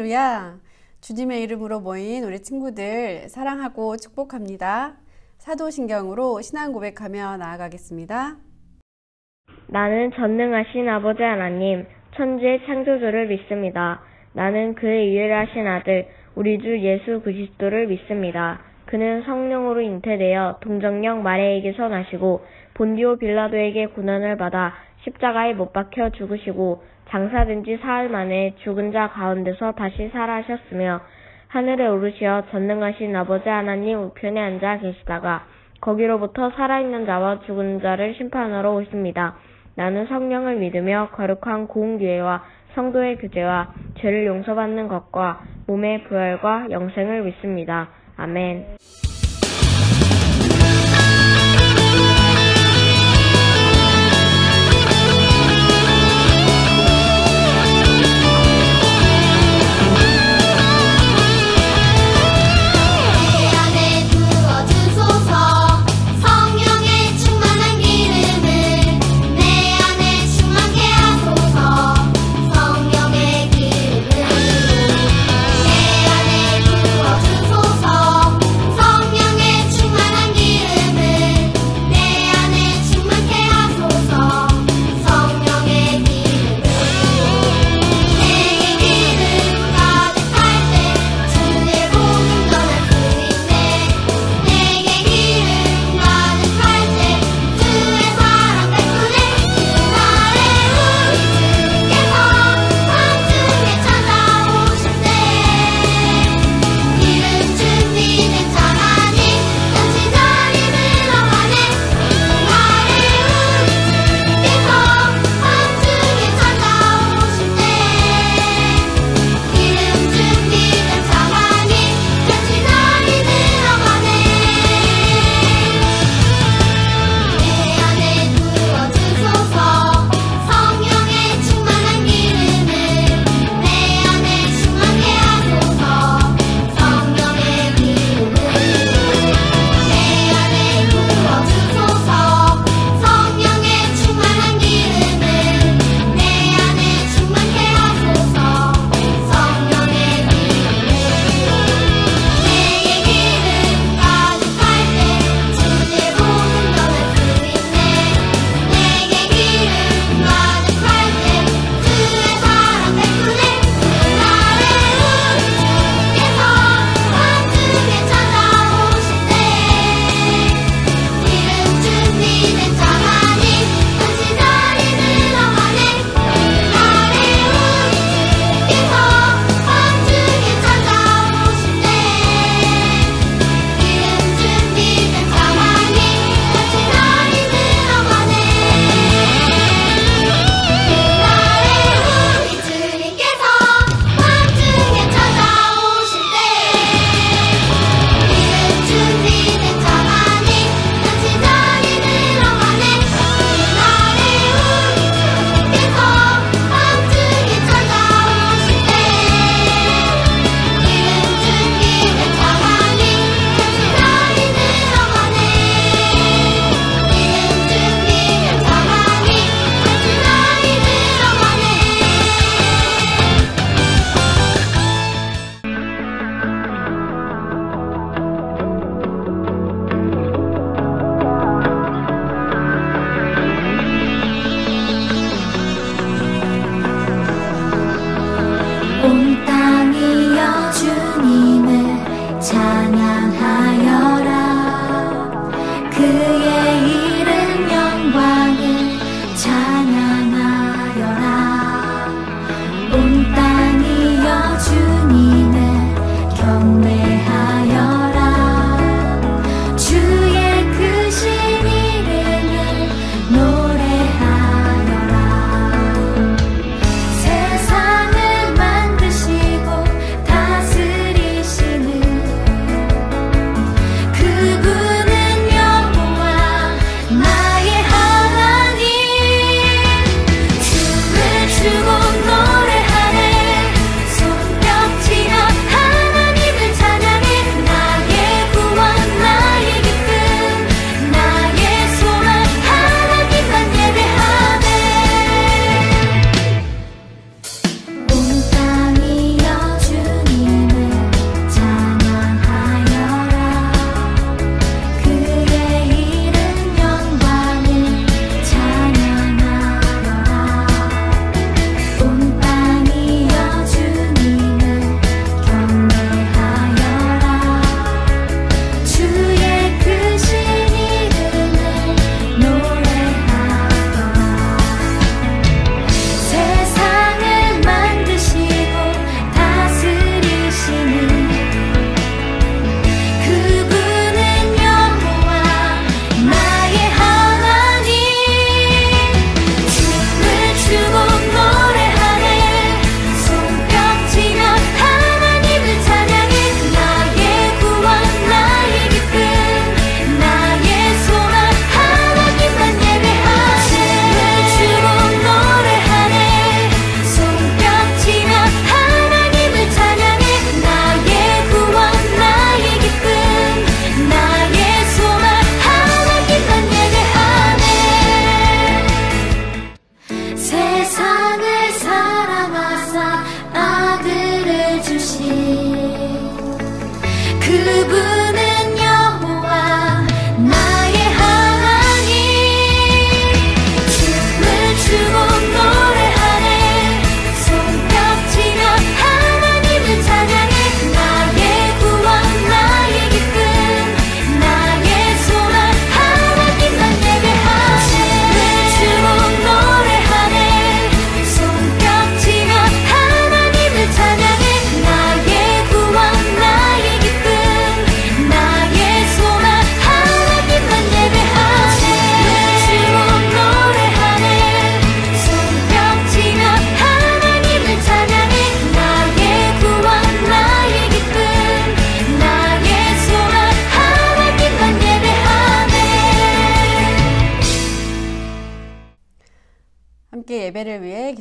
할렐루야! 주님의 이름으로 모인 우리 친구들 사랑하고 축복합니다. 사도신경으로 신앙 고백하며 나아가겠습니다. 나는 전능하신 아버지 하나님, 천지의 창조주를 믿습니다. 나는 그의 유일하신 아들, 우리 주 예수 그리스도를 믿습니다. 그는 성령으로 잉태되어 동정녀 마리아에게서 나시고 본디오 빌라도에게 고난을 받아 십자가에 못 박혀 죽으시고 장사된 지 사흘 만에 죽은 자 가운데서 다시 살아나셨으며 하늘에 오르시어 전능하신 아버지 하나님 우편에 앉아 계시다가 거기로부터 살아있는 자와 죽은 자를 심판하러 오십니다. 나는 성령을 믿으며 거룩한 공의와 성도의 교제와 죄를 용서받는 것과 몸의 부활과 영생을 믿습니다. 아멘. 성령의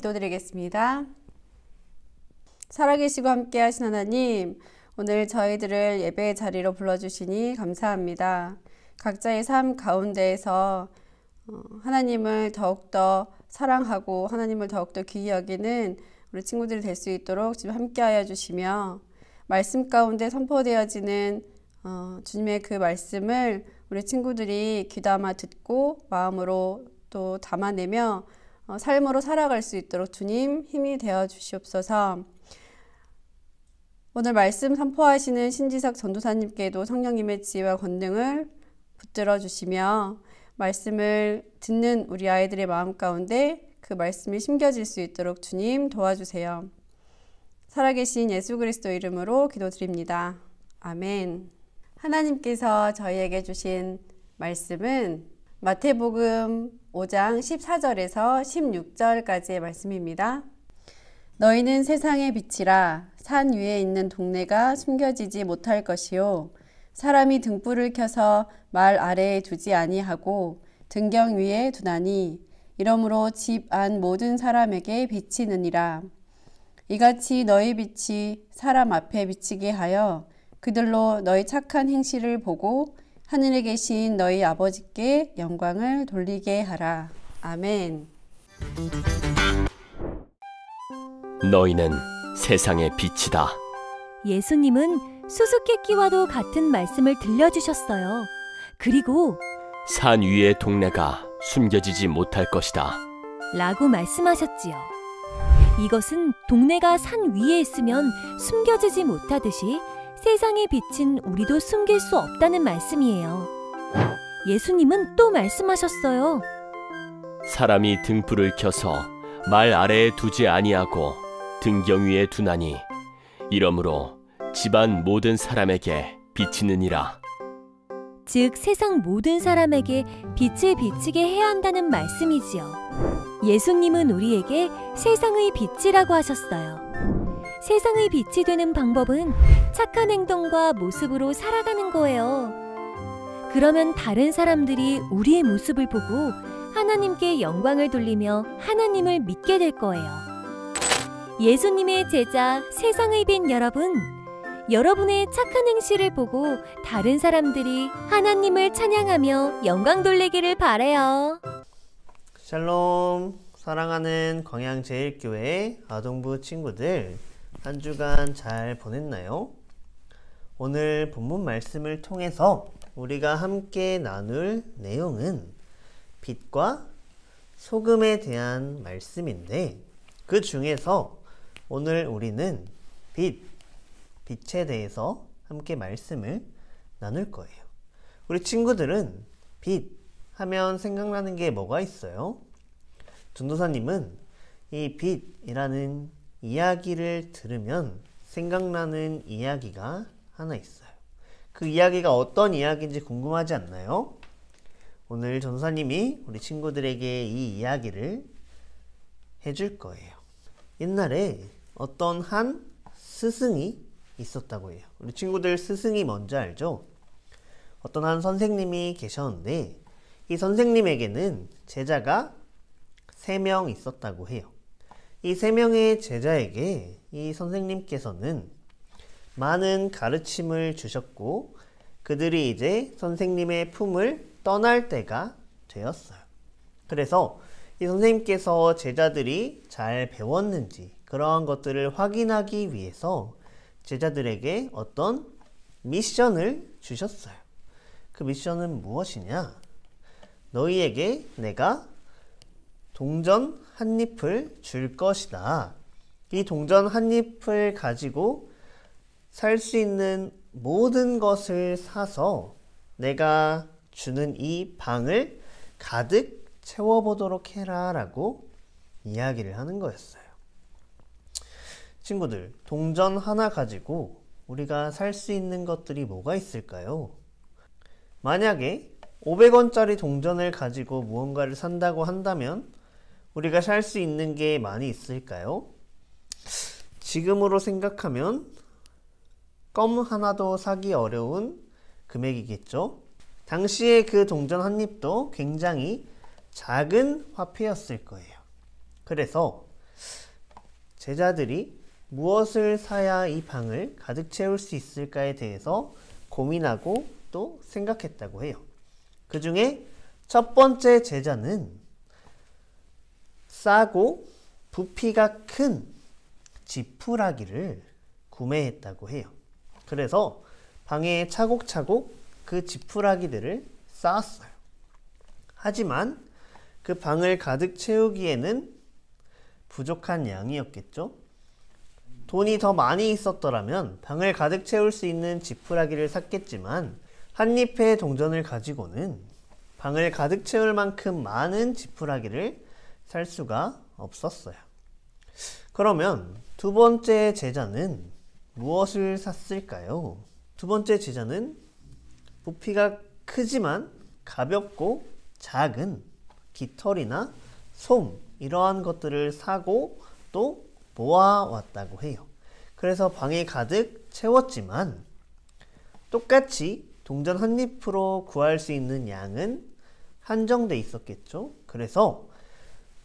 기도드리겠습니다. 살아계시고 함께 하신 하나님, 오늘 저희들을 예배의 자리로 불러주시니 감사합니다. 각자의 삶 가운데에서 하나님을 더욱더 사랑하고 하나님을 더욱더 귀히 여기는 우리 친구들이 될 수 있도록 지금 함께하여 주시며, 말씀 가운데 선포되어지는 주님의 그 말씀을 우리 친구들이 귀담아 듣고 마음으로 또 담아내며 삶으로 살아갈 수 있도록 주님 힘이 되어 주시옵소서. 오늘 말씀 선포하시는 신지석 전도사님께도 성령님의 지혜와 권능을 붙들어 주시며, 말씀을 듣는 우리 아이들의 마음 가운데 그 말씀이 심겨질 수 있도록 주님 도와주세요. 살아계신 예수 그리스도 이름으로 기도드립니다. 아멘. 하나님께서 저희에게 주신 말씀은 마태복음 5장 14절에서 16절까지의 말씀입니다. 너희는 세상의 빛이라. 산 위에 있는 동네가 숨겨지지 못할 것이요, 사람이 등불을 켜서 말 아래에 두지 아니하고 등경 위에 두나니 이러므로 집 안 모든 사람에게 비치느니라. 이같이 너희 빛이 사람 앞에 비치게 하여 그들로 너희 착한 행실을 보고 하늘에 계신 너희 아버지께 영광을 돌리게 하라. 아멘. 너희는 세상의 빛이다. 예수님은 수수께끼와도 같은 말씀을 들려주셨어요. 그리고 산 위의 동네가 숨겨지지 못할 것이다 라고 말씀하셨지요. 이것은 동네가 산 위에 있으면 숨겨지지 못하듯이 세상의 빛은 우리도 숨길 수 없다는 말씀이에요. 예수님은 또 말씀하셨어요. 사람이 등불을 켜서 말 아래에 두지 아니하고 등경 위에 두나니 이러므로 집안 모든 사람에게 비치느니라. 즉 세상 모든 사람에게 빛을 비치게 해야 한다는 말씀이지요. 예수님은 우리에게 세상의 빛이라고 하셨어요. 세상의 빛이 되는 방법은 착한 행동과 모습으로 살아가는 거예요. 그러면 다른 사람들이 우리의 모습을 보고 하나님께 영광을 돌리며 하나님을 믿게 될 거예요. 예수님의 제자 세상의 빛 여러분, 여러분의 착한 행실을 보고 다른 사람들이 하나님을 찬양하며 영광 돌리기를 바라요. 샬롬. 사랑하는 광양제일교회 아동부 친구들, 한 주간 잘 보냈나요? 오늘 본문 말씀을 통해서 우리가 함께 나눌 내용은 빛과 소금에 대한 말씀인데, 그 중에서 오늘 우리는 빛에 대해서 함께 말씀을 나눌 거예요. 우리 친구들은 빛 하면 생각나는 게 뭐가 있어요? 전도사님은 이 빛이라는 이야기를 들으면 생각나는 이야기가 하나 있어요. 그 이야기가 어떤 이야기인지 궁금하지 않나요? 오늘 전도사님이 우리 친구들에게 이 이야기를 해줄 거예요. 옛날에 어떤 한 스승이 있었다고 해요. 우리 친구들 스승이 뭔지 알죠? 어떤 한 선생님이 계셨는데 이 선생님에게는 제자가 3명 있었다고 해요. 이 3명의 제자에게 이 선생님께서는 많은 가르침을 주셨고 그들이 이제 선생님의 품을 떠날 때가 되었어요. 그래서 이 선생님께서 제자들이 잘 배웠는지 그러한 것들을 확인하기 위해서 제자들에게 어떤 미션을 주셨어요. 그 미션은 무엇이냐? 너희에게 내가 동전 한 잎을 줄 것이다. 이 동전 한 잎을 가지고 살 수 있는 모든 것을 사서 내가 주는 이 방을 가득 채워보도록 해라 라고 이야기를 하는 거였어요. 친구들, 동전 하나 가지고 우리가 살 수 있는 것들이 뭐가 있을까요? 만약에 500원짜리 동전을 가지고 무언가를 산다고 한다면 우리가 살 수 있는 게 많이 있을까요? 지금으로 생각하면 껌 하나도 사기 어려운 금액이겠죠? 당시에 그 동전 한 잎도 굉장히 작은 화폐였을 거예요. 그래서 제자들이 무엇을 사야 이 방을 가득 채울 수 있을까에 대해서 고민하고 또 생각했다고 해요. 그 중에 첫 번째 제자는 싸고 부피가 큰 지푸라기를 구매했다고 해요. 그래서 방에 차곡차곡 그 지푸라기들을 쌓았어요. 하지만 그 방을 가득 채우기에는 부족한 양이었겠죠? 돈이 더 많이 있었더라면 방을 가득 채울 수 있는 지푸라기를 샀겠지만 한입회 동전을 가지고는 방을 가득 채울 만큼 많은 지푸라기를 살 수가 없었어요. 그러면 두 번째 제자는 무엇을 샀을까요? 두 번째 제자는 부피가 크지만 가볍고 작은 깃털이나 솜 이러한 것들을 사고 또 모아왔다고 해요. 그래서 방에 가득 채웠지만 똑같이 동전 한 잎으로 구할 수 있는 양은 한정돼 있었겠죠. 그래서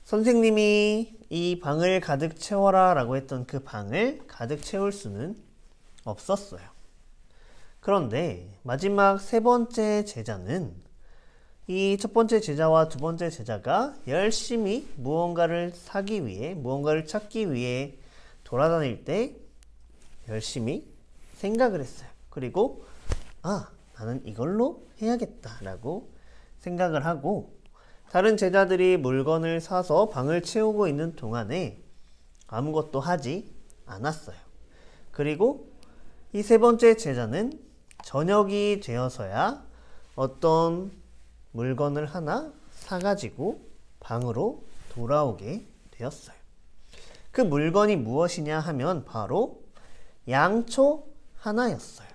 선생님이 이 방을 가득 채워라 라고 했던 그 방을 가득 채울 수는 없었어요. 그런데 마지막 세 번째 제자는 이 첫 번째 제자와 두 번째 제자가 열심히 무언가를 사기 위해, 무언가를 찾기 위해 돌아다닐 때 열심히 생각을 했어요. 그리고 나는 이걸로 해야겠다 라고 생각을 하고 다른 제자들이 물건을 사서 방을 채우고 있는 동안에 아무것도 하지 않았어요. 그리고 이 세 번째 제자는 저녁이 되어서야 어떤 물건을 하나 사가지고 방으로 돌아오게 되었어요. 그 물건이 무엇이냐 하면 바로 양초 하나였어요.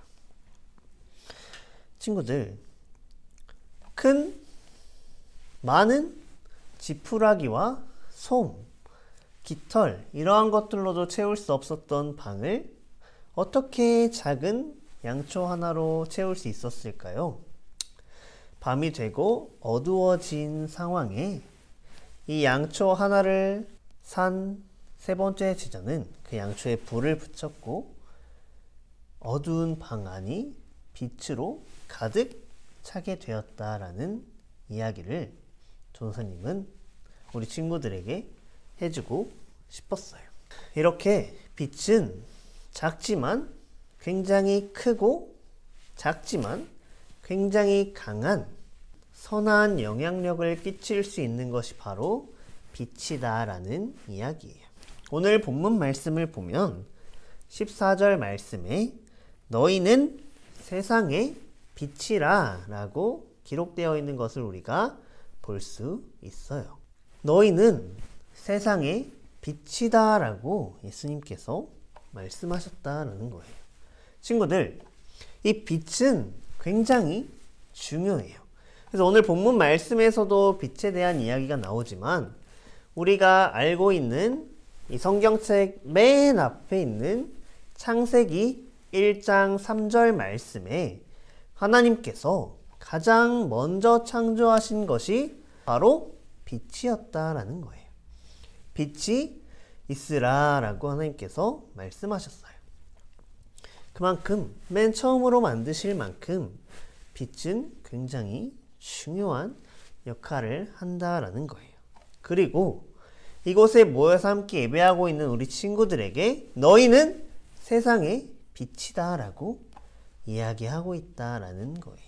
친구들, 많은 지푸라기와 솜, 깃털 이러한 것들로도 채울 수 없었던 방을 어떻게 작은 양초 하나로 채울 수 있었을까요? 밤이 되고 어두워진 상황에 이 양초 하나를 산 세 번째 제자는 그 양초에 불을 붙였고 어두운 방 안이 빛으로 가득 차게 되었다라는 이야기를 전도사님은 우리 친구들에게 해주고 싶었어요. 이렇게 빛은 작지만 굉장히 크고 작지만 굉장히 강한 선한 영향력을 끼칠 수 있는 것이 바로 빛이다 라는 이야기예요. 오늘 본문 말씀을 보면 14절 말씀에 너희는 세상의 빛이라 라고 기록되어 있는 것을 우리가 볼 수 있어요. 너희는 세상의 빛이다 라고 예수님께서 말씀하셨다라는 거예요. 친구들, 이 빛은 굉장히 중요해요. 그래서 오늘 본문 말씀에서도 빛에 대한 이야기가 나오지만 우리가 알고 있는 이 성경책 맨 앞에 있는 창세기 1장 3절 말씀에 하나님께서 가장 먼저 창조하신 것이 바로 빛이었다라는 거예요. 빛이 있으라 라고 하나님께서 말씀하셨어요. 그만큼 맨 처음으로 만드실 만큼 빛은 굉장히 중요한 역할을 한다라는 거예요. 그리고 이곳에 모여서 함께 예배하고 있는 우리 친구들에게 너희는 세상의 빛이다 라고 이야기하고 있다라는 거예요.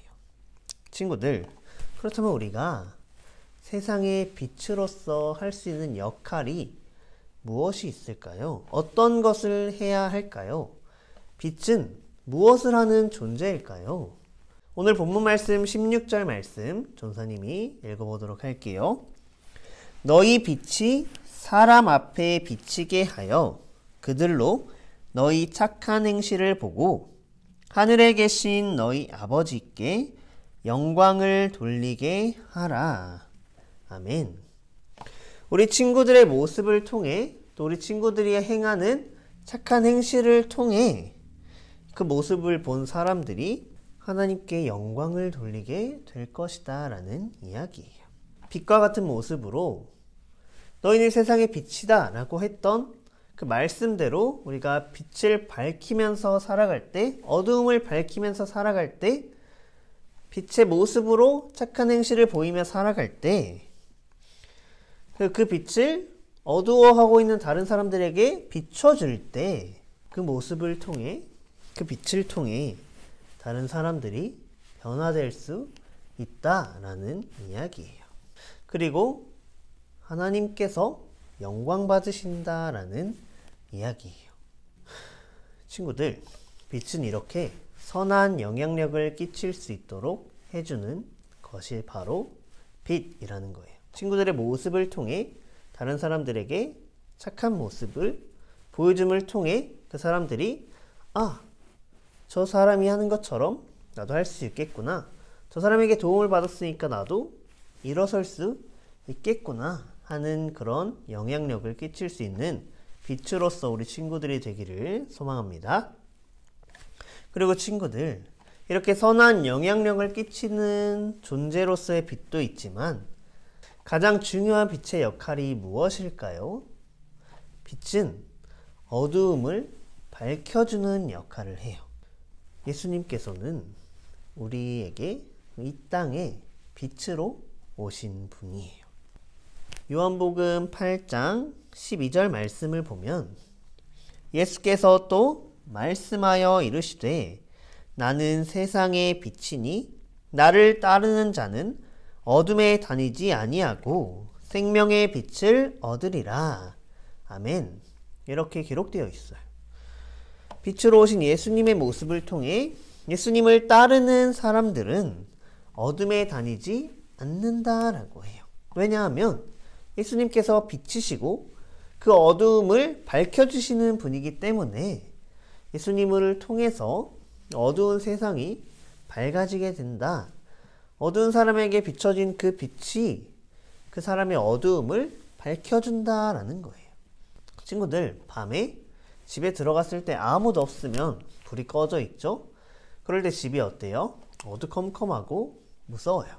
친구들, 그렇다면 우리가 세상의 빛으로서 할 수 있는 역할이 무엇이 있을까요? 어떤 것을 해야 할까요? 빛은 무엇을 하는 존재일까요? 오늘 본문 말씀 16절 말씀 전사님이 읽어보도록 할게요. 너희 빛이 사람 앞에 비치게 하여 그들로 너희 착한 행실을 보고 하늘에 계신 너희 아버지께 영광을 돌리게 하라. 아멘. 우리 친구들의 모습을 통해 또 우리 친구들이 행하는 착한 행실을 통해 그 모습을 본 사람들이 하나님께 영광을 돌리게 될 것이다 라는 이야기예요. 빛과 같은 모습으로 너희는 세상의 빛이다 라고 했던 그 말씀대로 우리가 빛을 밝히면서 살아갈 때, 어두움을 밝히면서 살아갈 때, 빛의 모습으로 착한 행실을 보이며 살아갈 때, 그 빛을 어두워하고 있는 다른 사람들에게 비춰줄 때, 그 모습을 통해, 그 빛을 통해 다른 사람들이 변화될 수 있다라는 이야기예요. 그리고 하나님께서 영광 받으신다라는 이야기예요. 친구들, 빛은 이렇게 선한 영향력을 끼칠 수 있도록 해주는 것이 바로 빛이라는 거예요. 친구들의 모습을 통해 다른 사람들에게 착한 모습을 보여줌을 통해 그 사람들이 저 사람이 하는 것처럼 나도 할 수 있겠구나. 저 사람에게 도움을 받았으니까 나도 일어설 수 있겠구나 하는 그런 영향력을 끼칠 수 있는 빛으로서 우리 친구들이 되기를 소망합니다. 그리고 친구들, 이렇게 선한 영향력을 끼치는 존재로서의 빛도 있지만 가장 중요한 빛의 역할이 무엇일까요? 빛은 어두움을 밝혀주는 역할을 해요. 예수님께서는 우리에게 이 땅에 빛으로 오신 분이에요. 요한복음 8장 12절 말씀을 보면 예수께서 또 말씀하여 이르시되 나는 세상의 빛이니 나를 따르는 자는 어둠에 다니지 아니하고 생명의 빛을 얻으리라. 아멘. 이렇게 기록되어 있어요. 빛으로 오신 예수님의 모습을 통해 예수님을 따르는 사람들은 어둠에 다니지 않는다라고 해요. 왜냐하면 예수님께서 빛이시고 그 어두움을 밝혀주시는 분이기 때문에 예수님을 통해서 어두운 세상이 밝아지게 된다. 어두운 사람에게 비춰진 그 빛이 그 사람의 어두움을 밝혀준다라는 거예요. 친구들, 밤에 집에 들어갔을 때 아무도 없으면 불이 꺼져 있죠? 그럴 때 집이 어때요? 어두컴컴하고 무서워요.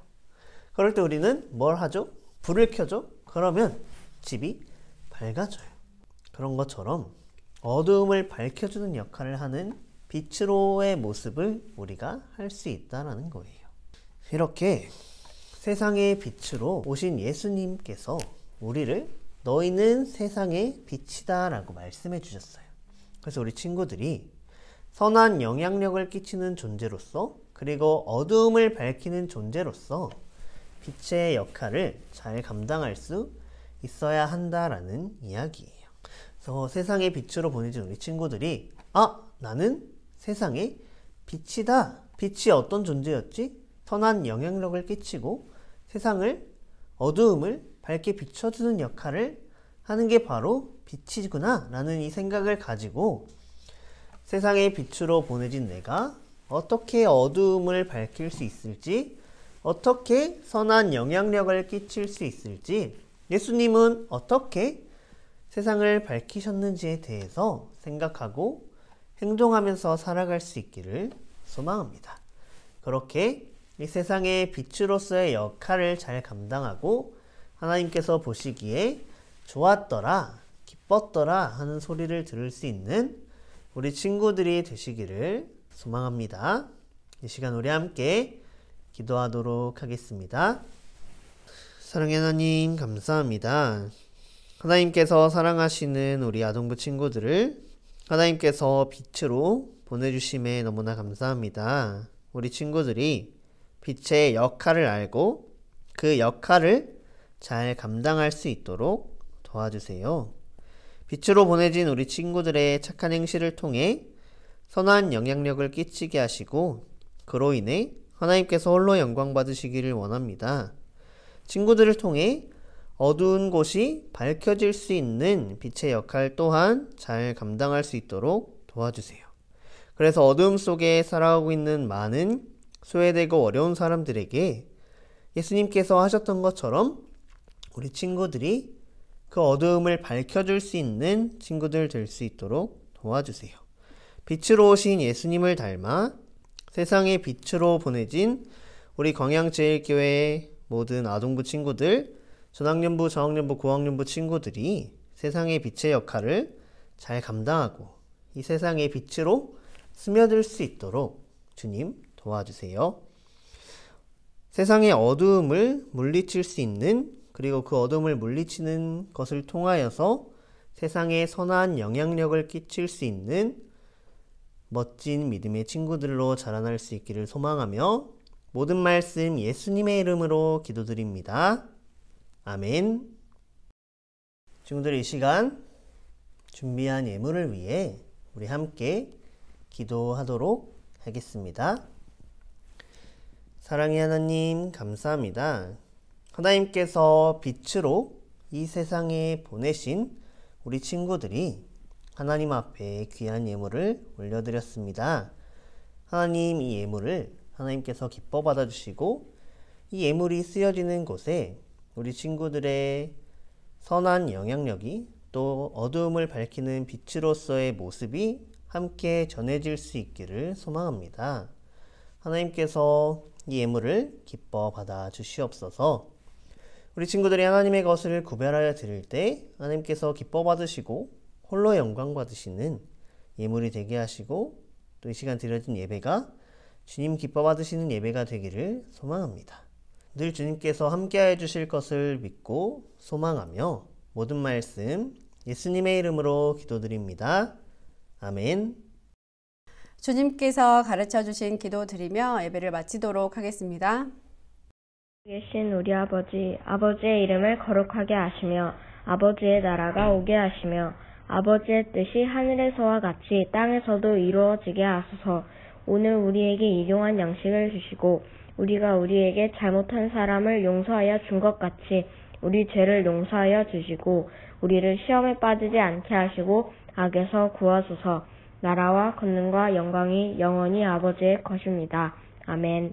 그럴 때 우리는 뭘 하죠? 불을 켜죠? 그러면 집이 밝아져요. 그런 것처럼 어두움을 밝혀주는 역할을 하는 빛으로의 모습을 우리가 할 수 있다는 거예요. 이렇게 세상의 빛으로 오신 예수님께서 우리를 너희는 세상의 빛이다 라고 말씀해 주셨어요. 그래서 우리 친구들이 선한 영향력을 끼치는 존재로서, 그리고 어두움을 밝히는 존재로서 빛의 역할을 잘 감당할 수 있어야 한다라는 이야기예요. 그래서 세상의 빛으로 보내진 우리 친구들이 나는 세상의 빛이다. 빛이 어떤 존재였지? 선한 영향력을 끼치고 세상을, 어두움을 밝게 비춰주는 역할을 하는 게 바로 빛이구나 라는 이 생각을 가지고 세상의 빛으로 보내진 내가 어떻게 어두움을 밝힐 수 있을지, 어떻게 선한 영향력을 끼칠 수 있을지, 예수님은 어떻게 세상을 밝히셨는지에 대해서 생각하고 행동하면서 살아갈 수 있기를 소망합니다. 그렇게 이 세상의 빛으로서의 역할을 잘 감당하고 하나님께서 보시기에 좋았더라, 기뻤더라 하는 소리를 들을 수 있는 우리 친구들이 되시기를 소망합니다. 이 시간 우리 함께 기도하도록 하겠습니다. 사랑의 하나님, 감사합니다. 하나님께서 사랑하시는 우리 아동부 친구들을 하나님께서 빛으로 보내주심에 너무나 감사합니다. 우리 친구들이 빛의 역할을 알고 그 역할을 잘 감당할 수 있도록 도와주세요. 빛으로 보내진 우리 친구들의 착한 행실을 통해 선한 영향력을 끼치게 하시고 그로 인해 하나님께서 홀로 영광 받으시기를 원합니다. 친구들을 통해 어두운 곳이 밝혀질 수 있는 빛의 역할 또한 잘 감당할 수 있도록 도와주세요. 그래서 어두움 속에 살아가고 있는 많은 소외되고 어려운 사람들에게 예수님께서 하셨던 것처럼 우리 친구들이 그 어두움을 밝혀줄 수 있는 친구들 될 수 있도록 도와주세요. 빛으로 오신 예수님을 닮아 세상의 빛으로 보내진 우리 광양제일교회의 모든 아동부 친구들, 전학년부, 저학년부, 고학년부 친구들이 세상의 빛의 역할을 잘 감당하고 이 세상의 빛으로 스며들 수 있도록 주님 도와주세요. 세상의 어두움을 물리칠 수 있는, 그리고 그 어두움을 물리치는 것을 통하여서 세상에 선한 영향력을 끼칠 수 있는 멋진 믿음의 친구들로 자라날 수 있기를 소망하며 모든 말씀 예수님의 이름으로 기도드립니다. 아멘. 친구들, 이 시간 준비한 예물을 위해 우리 함께 기도하도록 하겠습니다. 사랑의 하나님, 감사합니다. 하나님께서 빛으로 이 세상에 보내신 우리 친구들이 하나님 앞에 귀한 예물을 올려드렸습니다. 하나님, 이 예물을 하나님께서 기뻐 받아주시고 이 예물이 쓰여지는 곳에 우리 친구들의 선한 영향력이, 또 어두움을 밝히는 빛으로서의 모습이 함께 전해질 수 있기를 소망합니다. 하나님께서 이 예물을 기뻐 받아 주시옵소서. 우리 친구들이 하나님의 것을 구별하여 드릴 때 하나님께서 기뻐 받으시고 홀로 영광 받으시는 예물이 되게 하시고, 또 이 시간 드려진 예배가 주님 기뻐 받으시는 예배가 되기를 소망합니다. 늘 주님께서 함께하여 주실 것을 믿고 소망하며 모든 말씀 예수님의 이름으로 기도드립니다. 아멘. 주님께서 가르쳐 주신 기도 드리며 예배를 마치도록 하겠습니다. 계신 우리 아버지, 아버지의 이름을 거룩하게 하시며 아버지의 나라가 오게 하시며 아버지의 뜻이 하늘에서와 같이 땅에서도 이루어지게 하소서. 오늘 우리에게 일용할 양식을 주시고 우리가 우리에게 잘못한 사람을 용서하여 준 것 같이 우리 죄를 용서하여 주시고 우리를 시험에 빠지지 않게 하시고 악에서 구하소서. 나라와 권능과 영광이 영원히 아버지의 것입니다. 아멘.